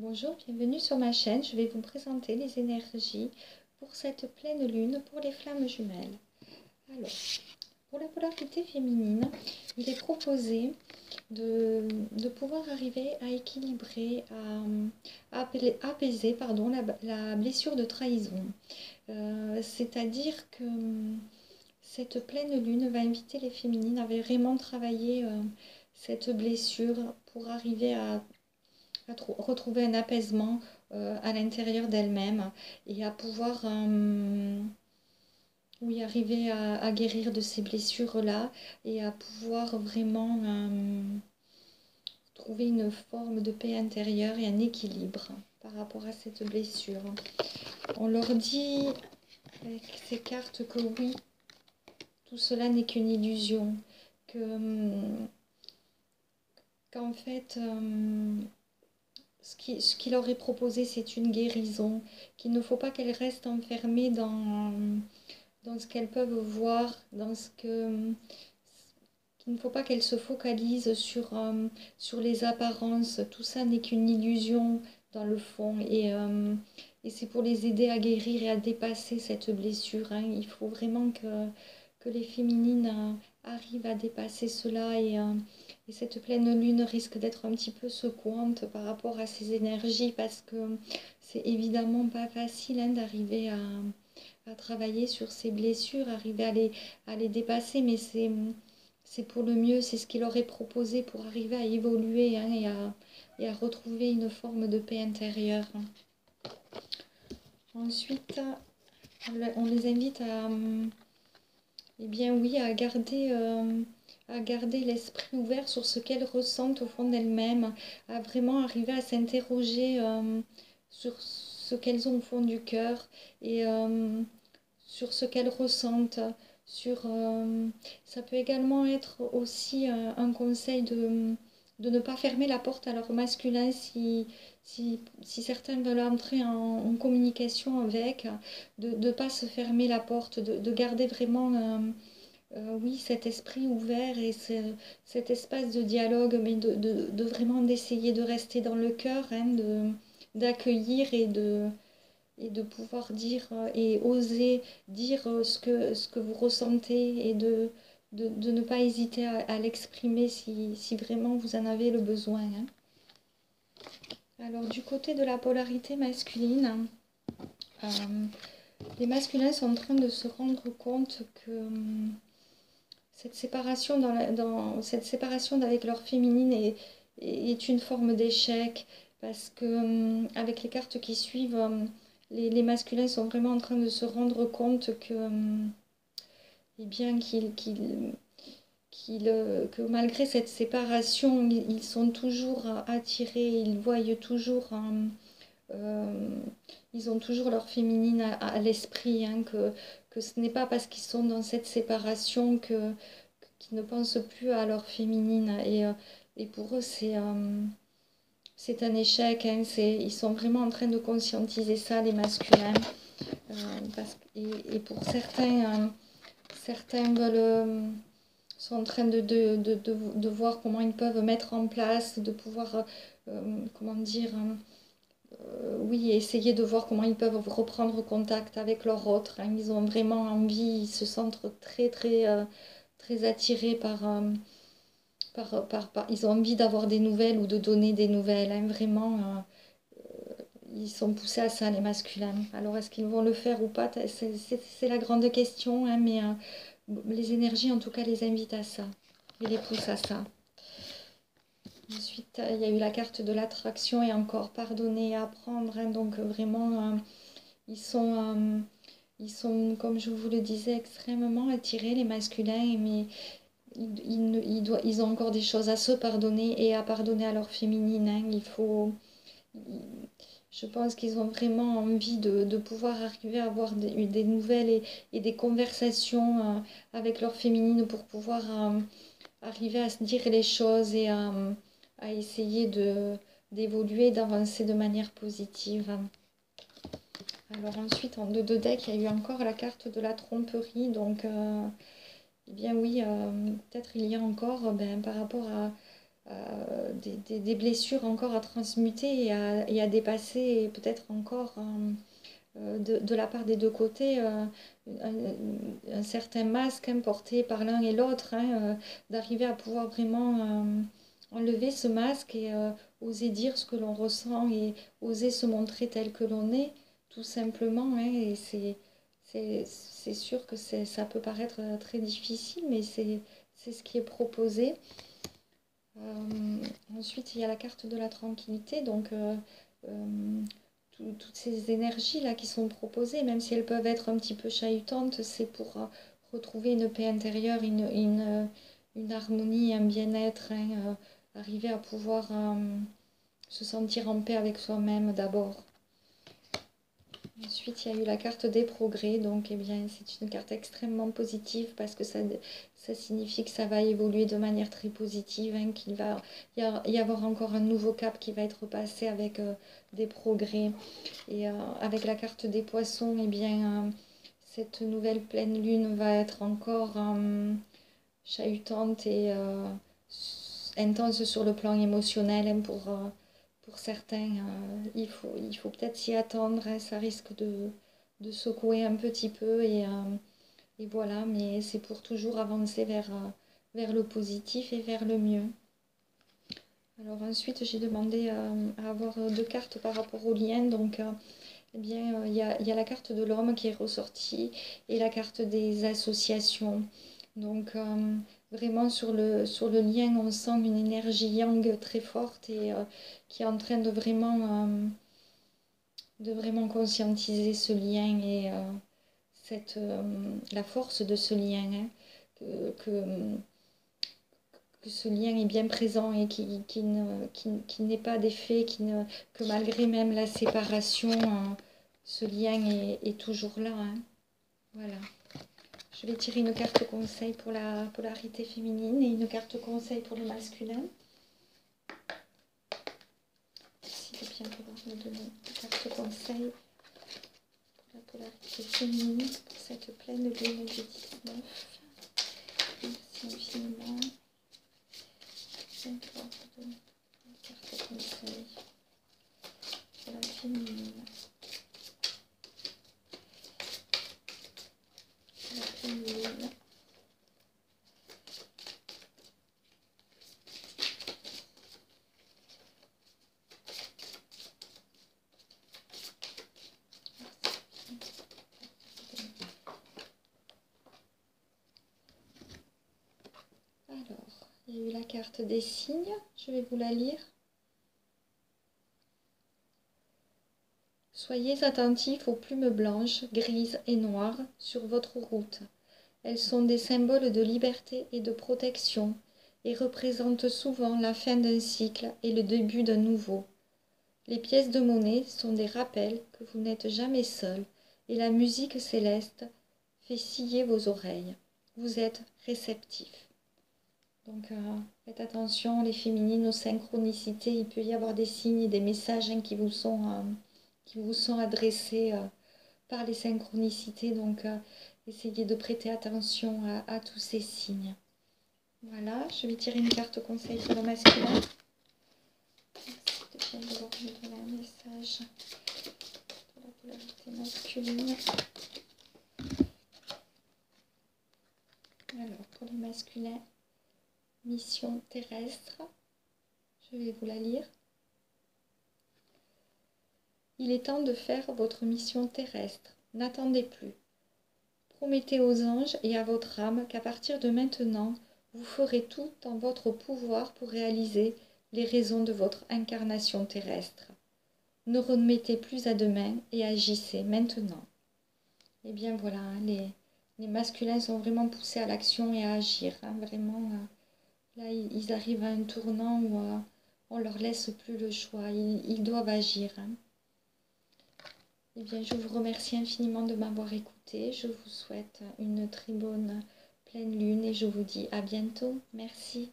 Bonjour, bienvenue sur ma chaîne. Je vais vous présenter les énergies pour cette pleine lune pour les flammes jumelles. Alors, pour la polarité féminine, il est proposé de pouvoir arriver à équilibrer, apaiser la blessure de trahison. C'est-à-dire que cette pleine lune va inviter les féminines à vraiment travailler cette blessure pour arriver à retrouver un apaisement à l'intérieur d'elle-même et à pouvoir oui, arriver à guérir de ces blessures-là et à pouvoir vraiment trouver une forme de paix intérieure et un équilibre par rapport à cette blessure. On leur dit avec ces cartes que oui, tout cela n'est qu'une illusion, qu'en fait ce qui leur est proposé, c'est une guérison, qu'il ne faut pas qu'elles restent enfermées dans ce qu'elles peuvent voir, qu'il ne faut pas qu'elles se focalisent sur les apparences. Tout ça n'est qu'une illusion dans le fond. Et c'est pour les aider à guérir et à dépasser cette blessure. Hein. Il faut vraiment que les féminines arrivent à dépasser cela et cette pleine lune risque d'être un petit peu secouante par rapport à ces énergies parce que c'est évidemment pas facile hein, d'arriver à travailler sur ces blessures, arriver à les dépasser, mais c'est pour le mieux, c'est ce qu'il aurait proposé pour arriver à évoluer hein, et à retrouver une forme de paix intérieure. Ensuite, on les invite eh bien oui, à garder l'esprit ouvert sur ce qu'elles ressentent au fond d'elles-mêmes, à vraiment arriver à s'interroger sur ce qu'elles ont au fond du cœur et sur ce qu'elles ressentent. Ça peut également être aussi un conseil de ne pas fermer la porte à leur masculin si certains veulent entrer en communication avec, de ne pas se fermer la porte, de garder vraiment oui, cet esprit ouvert et cet espace de dialogue, mais de vraiment d'essayer de rester dans le cœur, hein, d'accueillir et de pouvoir dire et oser dire ce que vous ressentez et de ne pas hésiter à l'exprimer si vraiment vous en avez le besoin. Hein. Alors du côté de la polarité masculine, euh, les masculins sont en train de se rendre compte que cette séparation, cette séparation avec leur féminine est une forme d'échec parce que avec les cartes qui suivent, les masculins sont vraiment en train de se rendre compte que, eh bien, que malgré cette séparation, ils sont toujours attirés, ils voient toujours, euh, ils ont toujours leur féminine à l'esprit, hein, que ce n'est pas parce qu'ils sont dans cette séparation qu'ils ne pensent plus à leur féminine. Et pour eux, c'est un échec. Hein, ils sont vraiment en train de conscientiser ça, les masculins. Et pour certains, certains sont en train de voir comment ils peuvent mettre en place, de pouvoir, comment dire, oui, essayer de voir comment ils peuvent reprendre contact avec leur autre. Hein. Ils ont vraiment envie, ils se sentent très attirés ils ont envie d'avoir des nouvelles ou de donner des nouvelles. Hein. Vraiment, ils sont poussés à ça, les masculins. Alors, est-ce qu'ils vont le faire ou pas? C'est la grande question, hein, mais les énergies, en tout cas, les invitent à ça. Et les poussent à ça. Ensuite, il y a eu la carte de l'attraction et encore pardonner et apprendre. Hein, donc, vraiment, ils sont, comme je vous le disais, extrêmement attirés, les masculins, mais ils ont encore des choses à se pardonner et à pardonner à leur féminine. Hein. Je pense qu'ils ont vraiment envie de pouvoir arriver à avoir des nouvelles et des conversations avec leur féminine pour pouvoir arriver à se dire les choses et à essayer d'évoluer, d'avancer de manière positive. Alors ensuite, en deux decks, il y a eu encore la carte de la tromperie. Donc, eh bien oui, peut-être il y a encore, par rapport des blessures encore à transmuter et à dépasser, et peut-être encore de la part des deux côtés un certain masque porté par l'un et l'autre, d'arriver à pouvoir vraiment enlever ce masque et oser dire ce que l'on ressent et oser se montrer tel que l'on est, tout simplement. Et c'est sûr que ça peut paraître très difficile, mais c'est ce qui est proposé. Ensuite, il y a la carte de la tranquillité, donc toutes ces énergies-là qui sont proposées, même si elles peuvent être un petit peu chahutantes, c'est pour retrouver une paix intérieure, une harmonie, un bien-être, arriver à pouvoir se sentir en paix avec soi-même d'abord. Ensuite, il y a eu la carte des progrès, donc eh bien, c'est une carte extrêmement positive parce que ça signifie que ça va évoluer de manière très positive, qu'il va y avoir encore un nouveau cap qui va être passé avec des progrès. Et avec la carte des poissons, eh bien, cette nouvelle pleine lune va être encore chahutante et intense sur le plan émotionnel pour certains. Il faut peut-être s'y attendre, ça risque de secouer un petit peu et voilà, mais c'est pour toujours avancer vers le positif et vers le mieux. Alors ensuite, j'ai demandé à avoir deux cartes par rapport au lien, donc eh bien, il y a la carte de l'homme qui est ressortie et la carte des associations. Donc, vraiment sur le lien, on sent une énergie yang très forte et qui est en train de vraiment conscientiser ce lien et la force de ce lien. Que ce lien est bien présent et qui n'est pas d'effet, que malgré même la séparation, ce lien est toujours là. Voilà. Je vais tirer une carte conseil pour la polarité féminine et une carte conseil pour le masculin. Si je bien pouvoir me donner une carte conseil pour la polarité féminine pour cette pleine lune du 19. Merci infiniment. Je vais pouvoir vous donner une carte conseil pour la féminine. Pour la féminine. Alors, il y a eu la carte des signes, je vais vous la lire. Soyez attentifs aux plumes blanches, grises et noires sur votre route. Elles sont des symboles de liberté et de protection et représentent souvent la fin d'un cycle et le début d'un nouveau. Les pièces de monnaie sont des rappels que vous n'êtes jamais seul et la musique céleste fait siller vos oreilles. Vous êtes réceptifs. Donc faites attention les féminines aux synchronicités, il peut y avoir des signes et des messages qui vous sont adressés par les synchronicités, donc essayez de prêter attention à tous ces signes. Voilà, je vais tirer une carte conseil pour le masculin. Merci de bien vouloir me donner un message pour la polarité masculine. Alors, pour les masculins, mission terrestre, je vais vous la lire. Il est temps de faire votre mission terrestre. N'attendez plus. Promettez aux anges et à votre âme qu'à partir de maintenant, vous ferez tout en votre pouvoir pour réaliser les raisons de votre incarnation terrestre. Ne remettez plus à demain et agissez maintenant. Eh bien voilà, les masculins sont vraiment poussés à l'action et à agir. Vraiment, là, ils arrivent à un tournant où on ne leur laisse plus le choix. Ils doivent agir. Eh bien, je vous remercie infiniment de m'avoir écouté. Je vous souhaite une très bonne pleine lune et je vous dis à bientôt. Merci.